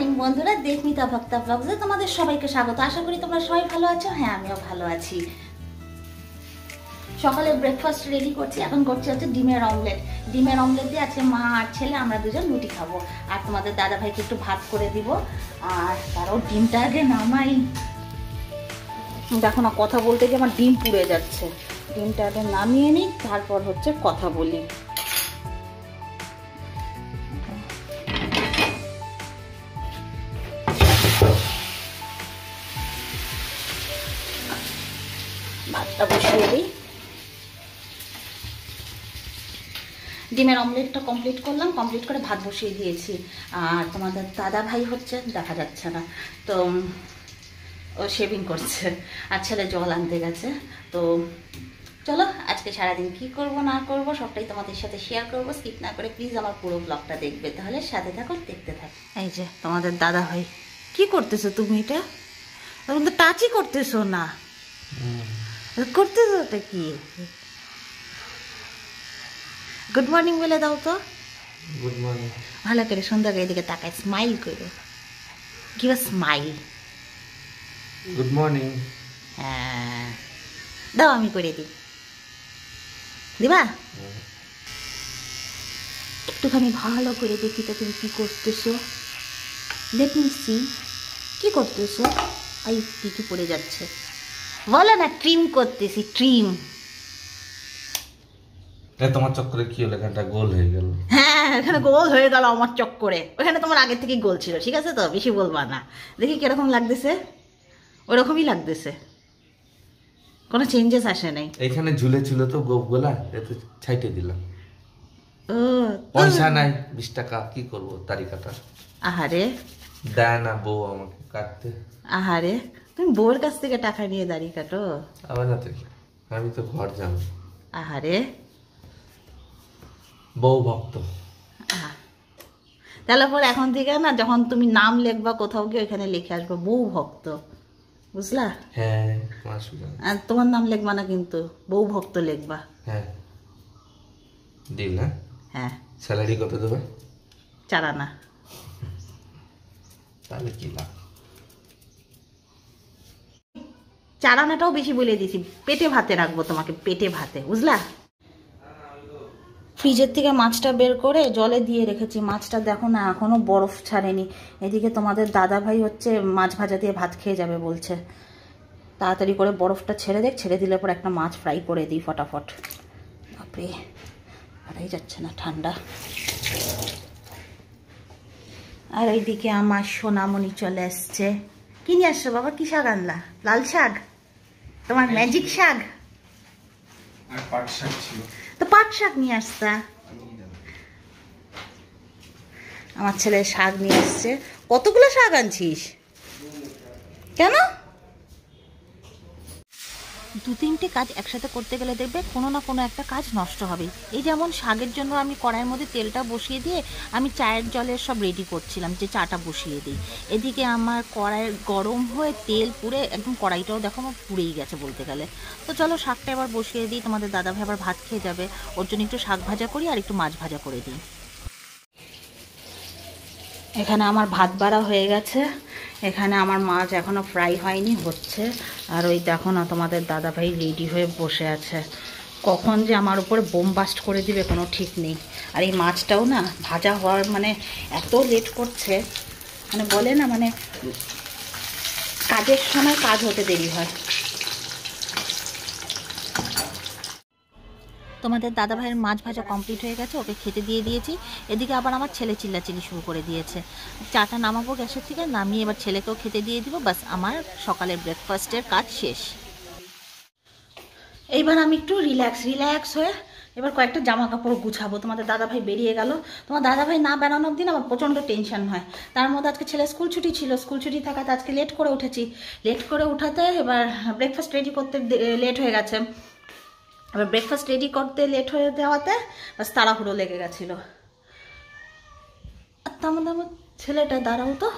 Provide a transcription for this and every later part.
Morning বন্ধুরা, দেশমিতা ভক্তা ব্লগসে তোমাদের সবাইকে স্বাগত। আশা করি তোমরা সবাই ভালো আছো। হ্যাঁ, আমিও ভালো আছি। সকালে ব্রেকফাস্ট রেডি করছি। এখন করছি হচ্ছে ডিমের অমলেট। ডিমের অমলেট দিয়ে আজকে মা আর ছেলে আমরা দুজন রুটি খাবো। আর তোমাদের দাদা ভাইকে একটু ভাত করে দিব। আর তারও ডিমটা আগে নামাই। দেখো না, কথা বলতে গিয়ে আমার ডিম পুড়ে যাচ্ছে। ডিমটা আগে নামিয়ে নিই, তারপর হচ্ছে কথা বলি। ভাতটা বসিয়ে দিই। ডিমের অমলেটটা কমপ্লিট করলাম, কমপ্লিট করে ভাত বসিয়ে দিয়েছি। আর তোমাদের দাদা ভাই হচ্ছে দেখা যাচ্ছে না, তো ও শেভিং করছে আর ছেলে জল আনতে গেছে। তো চলো আজকে সারাদিন কি করব না করব সবটাই তোমাদের সাথে শেয়ার করব। স্কিপ না করে প্লিজ আমার পুরো ব্লগটা দেখবে, তাহলে সাথে থাকো, দেখতে থাকো। এই যে তোমাদের দাদা ভাই, কি করতেছো তুমি? এটা তুমি তো টাচই করতেছো না। করতেছো ওটা কি? গুড মর্নিং বলে দাও তো। Good morning. ভালো করে সুন্দর করে এদিকে তাকায় স্মাইল করে। Give a smile. Good morning. হ্যাঁ, দাও আমি করে দিই। দিবা? একটুখানি ভালো করে দেখি তো তুমি কি করতেছো। Let me see. কি করতেছো? আই কি পড়ে যাচ্ছে বলো না। ট্রিম করতেছি, ট্রিম। তোমার চক্করে কি হলো? এখানটা গোল হয়ে গেল। হ্যাঁ, এখানে গোল হয়ে গেল আমার চক্করে। ওখানে তোমার আগের থেকেই গোল ছিল, ঠিক আছে তো, বেশি বলবা না। দেখি কিরকম লাগতেছে। ওরকমই লাগতেছে, কোনো চেঞ্জেস আসে নাই। এখানে ঝুলে ছিল তো গোপগুলা, এতে ছাইটে দিলাম। ও, পয়সা নাই 20 টাকা, কি করব তারিখাটা। আহারে, দেয় না বউ আমাকে কাটতে। আহারে, তুমি বউয়ের কাছ থেকে টাকা নিয়ে দাঁড়িয়ে কাটো? আবার না তো, আমি তো ঘর যাব। আহারে, বউ ভক্ত। তাহলে পর এখন থেকে না, যখন তুমি নাম লিখবা কোথাও গিয়ে, ওইখানে লিখে আসবো বউ ভক্ত, বুঝলা? হ্যাঁ, আর তোমার নাম লিখবা না কিন্তু, বউ ভক্ত লিখবা। হ্যাঁ, ডিল। হ্যাঁ। স্যালারি কত দেবে? 4 আনা। তাহলে কি লাভ? 4 আনাটাও বেশি বলে দিছি। পেটে ভাতে রাখবো তোমাকে, পেটে ভাতে, বুঝলা? ফ্রিজের থেকে মাছটা বের করে জলে দিয়ে রেখেছি। মাছটা দেখো না, এখনো বরফ ছাড়েনি। এদিকে তোমাদের দাদা ভাই হচ্ছে মাছ ভাজা দিয়ে ভাত খেয়ে যাবে বলছে। তাড়াতাড়ি করে বরফটা ছেড়ে দেখ, ছেড়ে দিলে পর একটা মাছ ফ্রাই করে দিই ফটাফট। বাপরে, পারাই যাচ্ছে না, ঠান্ডা। আর এইদিকে আমার সোনামণি চলে এসছে। কি নিয়ে আসছো বাবা? কি শাক আনলা? লাল শাক? তোমার ম্যাজিক শাক? আর পাট শাক ছিল তো পাট শাক নিয়ে আসতা। আমার ছেলে শাক নিয়ে আসছে। কতগুলো শাক আনছিস? কেন? 2-3টে কাজ একসাথে করতে গেলে দেখবে কোনো না কোনো একটা কাজ নষ্ট হবে। এই যেমন শাকের জন্য আমি কড়াইয়ের মধ্যে তেলটা বসিয়ে দিয়ে আমি চায়ের জলের সব রেডি করছিলাম, যে চাটা বসিয়ে দিই। এদিকে আমার কড়াই গরম হয়ে তেল পুড়ে একদম কড়াইটাও দেখো আমার পুড়েই গেছে বলতে গেলে। তো চলো শাকটা এবার বসিয়ে দিই। তোমাদের দাদাভাই আবার ভাত খেয়ে যাবে, ওর জন্য একটু শাক ভাজা করি আর একটু মাছ ভাজা করে দিই। এখানে আমার ভাত বাড়া হয়ে গেছে। এখানে আমার মাছ এখনও ফ্রাই হয়নি, হচ্ছে। আর ওই দেখো না, তোমাদের দাদাভাই রেডি হয়ে বসে আছে। কখন যে আমার উপরে বোম বাস্ট করে দিবে কোনো ঠিক নেই। আর এই মাছটাও না ভাজা হওয়ার মানে এত লেট করছে, মানে বলে না, মানে কাজের সময় কাজ হতে দেরি হয়। তোমাদের দাদা ভাইয়ের মাছ ভাজা কমপ্লিট হয়ে গেছে, ওকে খেতে দিয়ে দিয়েছি। এদিকে আবার আমার ছেলে চিল্লাচিল্লি শুরু করে দিয়েছে। চাটা নামাবো গ্যাসের থেকে, নামিয়ে এবার ছেলেকেও খেতে দিয়ে দিব। বাস আমার সকালের ব্রেকফাস্টের কাজ শেষ। এইবার আমি একটু রিল্যাক্স হয়ে এবার কয়েকটা জামা কাপড় গুছাবো। তোমাদের দাদাভাই বেরিয়ে গেল। তোমার দাদাভাই না বেড়ানোর দিন আমার প্রচণ্ড টেনশন হয়। তার মধ্যে আজকে ছেলে স্কুল ছুটি ছিল, স্কুল ছুটি থাকাতে আজকে লেট করে উঠেছি। লেট করে উঠাতে এবার ব্রেকফাস্ট রেডি করতে লেট হয়ে গেছে। এবার ব্রেকফাস্ট রেডি করতে লেট হয়ে যাওয়াতে বাস তাড়াহুড়ো লেগে গেছিলো। আর তার মধ্যে আমার ছেলেটা, দাঁড়াও তো,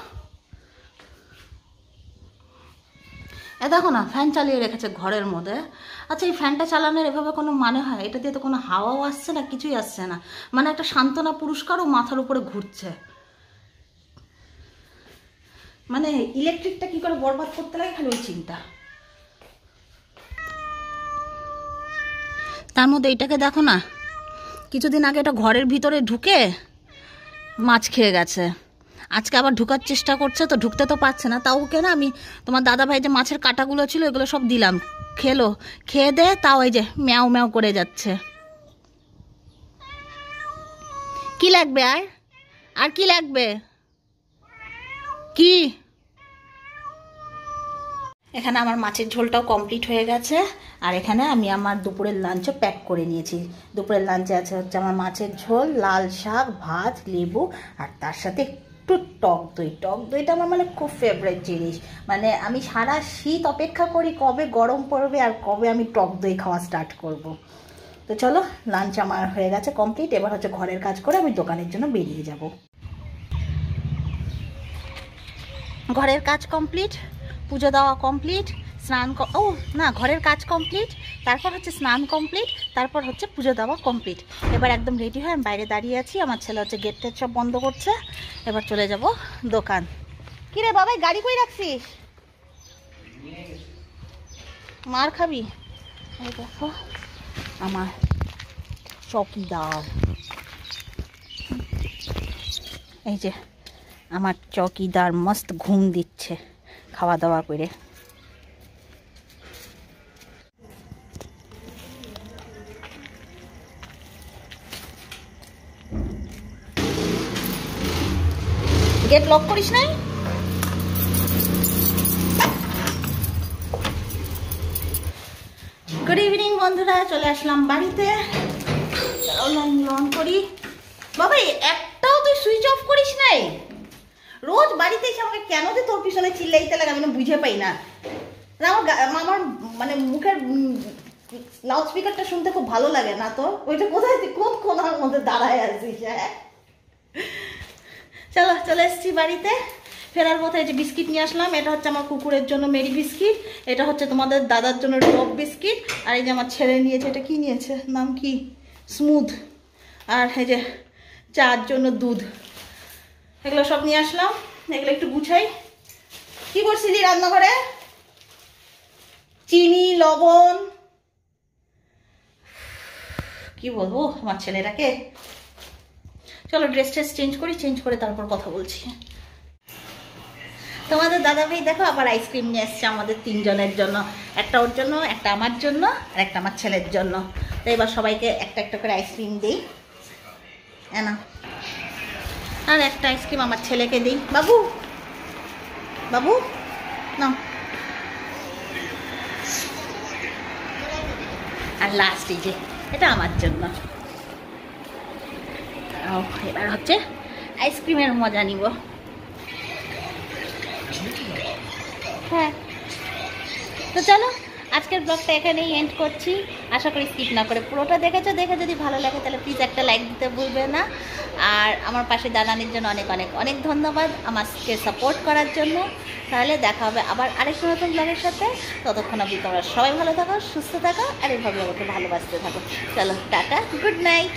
দেখো না ফ্যান চালিয়ে রেখেছে ঘরের মধ্যে। আচ্ছা, এই ফ্যানটা চালানোর এভাবে কোনো মানে হয়? এটা দিয়ে তো কোনো হাওয়াও আসছে না, কিছুই আসছে না। মানে একটা সান্ত্বনা পুরস্কারও মাথার উপরে ঘুরছে। মানে ইলেকট্রিকটা কি করে বরবাদ করতে লাগে খালি ওই চিন্তা। তার মধ্যে এইটাকে দেখো না, কিছুদিন আগে এটা ঘরের ভিতরে ঢুকে মাছ খেয়ে গেছে, আজকে আবার ঢুকার চেষ্টা করছে, তো ঢুকতে তো পারছে না। তাও ওকে না আমি তোমার দাদা ভাই যে মাছের কাঁটাগুলো ছিল এগুলো সব দিলাম, খেলো, খেয়ে দে, তাও এই যে ম্যাও ম্যাও করে যাচ্ছে। কি লাগবে আর কি লাগবে কি? এখানে আমার মাছের ঝোলটাও কমপ্লিট হয়ে গেছে, আর এখানে আমি আমার দুপুরের লাঞ্চও প্যাক করে নিয়েছি। দুপুরের লাঞ্চে আছে হচ্ছে আমার মাছের ঝোল, লাল শাক, ভাত, লেবু, আর তার সাথে একটু টক দই। টক দইটা আমার মানে খুব ফেভারিট জিনিস, মানে আমি সারা শীত অপেক্ষা করি কবে গরম পড়বে আর কবে আমি টক দই খাওয়া স্টার্ট করব। তো চলো, লাঞ্চ আমার হয়ে গেছে কমপ্লিট, এবার হচ্ছে ঘরের কাজ করে আমি দোকানের জন্য বেরিয়ে যাব। ঘরের কাজ কমপ্লিট, পুজো দেওয়া কমপ্লিট, স্নান, ও না, ঘরের কাজ কমপ্লিট, তারপর হচ্ছে স্নান কমপ্লিট, তারপর হচ্ছে পুজো দেওয়া কমপ্লিট। এবার একদম রেডি হয়ে আমি বাইরে দাঁড়িয়ে আছি, আমার ছেলে হচ্ছে গেট টেট সব বন্ধ করছে, এবার চলে যাব দোকান। কিরে বাবাই, গাড়ি কই রাখছিস? মার খাবি? এই দেখো আমার চকিদার, এই যে আমার চকিদার মস্ত ঘুম দিচ্ছে খাওয়া দাওয়া করে। গেট লক করিস নাই? গুড ইভিনিং বন্ধুরা, চলে আসলাম বাড়িতে। অন করি। বাবা একটাও তুই সুইচ অফ করিস নাই? রোজ বাড়িতে এসে আমাকে কেন যে তোর পিছনে চিল্লাইতে লাগে আমি বুঝে পাই না। আমার মানে মুখের লাউড স্পিকারটা শুনতে খুব ভালো লাগে না তো? ওইটা কোথায় কোন কোনার মধ্যে দাঁড়ায় আছিস? হ্যাঁ চলো, চলে এসেছি বাড়িতে। ফেরার পথে যে বিস্কিট নিয়ে আসলাম, এটা হচ্ছে আমার কুকুরের জন্য মেরি বিস্কিট, এটা হচ্ছে তোমাদের দাদার জন্য টপ বিস্কিট, আর এই যে আমার ছেলে নিয়েছে, এটা কি নিয়েছে, নাম কি, স্মুথ, আর এই যে চার জন্য দুধ, এগুলো সব নিয়ে আসলাম। এগুলো একটু গুছাই। কি করছিলি রান্নাঘরে? চিনি, লবণ, কি বলবো আমার ছেলেটাকে। চলো ড্রেস ট্রেস চেঞ্জ করি, চেঞ্জ করে তারপর কথা বলছি। তোমাদের দাদা ভাই দেখো আবার আইসক্রিম নিয়ে এসছে আমাদের তিনজনের জন্য, একটা ওর জন্য, একটা আমার জন্য, আর একটা আমার ছেলের জন্য। তো এবার সবাইকে একটা একটা করে আইসক্রিম দিই, না, আর একটা আইসক্রিম আমার ছেলেকে দিই। বাবু, বাবু না, আর লাস্ট এই যে এটা আমার জন্য। এবার হচ্ছে আইসক্রিমের মজা নিব। হ্যাঁ, তো চলো আজকের ব্লগটা এখানেই এন্ড করছি। আশা করি স্কিপ না করে পুরোটা দেখেছো। দেখে যদি ভালো লাগে তাহলে প্লিজ একটা লাইক দিতে ভুলবে না। আর আমার পাশে দাঁড়ানোর জন্য অনেক অনেক অনেক ধন্যবাদ আমাকে সাপোর্ট করার জন্য। তাহলে দেখা হবে আবার আরেকটা নতুন ব্লগের সাথে। ততক্ষণ অবধি তোমরা সবাই ভালো থাকো, সুস্থ থাকো, আর এইভাবে আমাকে ভালোবাসতে থাকো। চলো টাটা, গুড নাইট।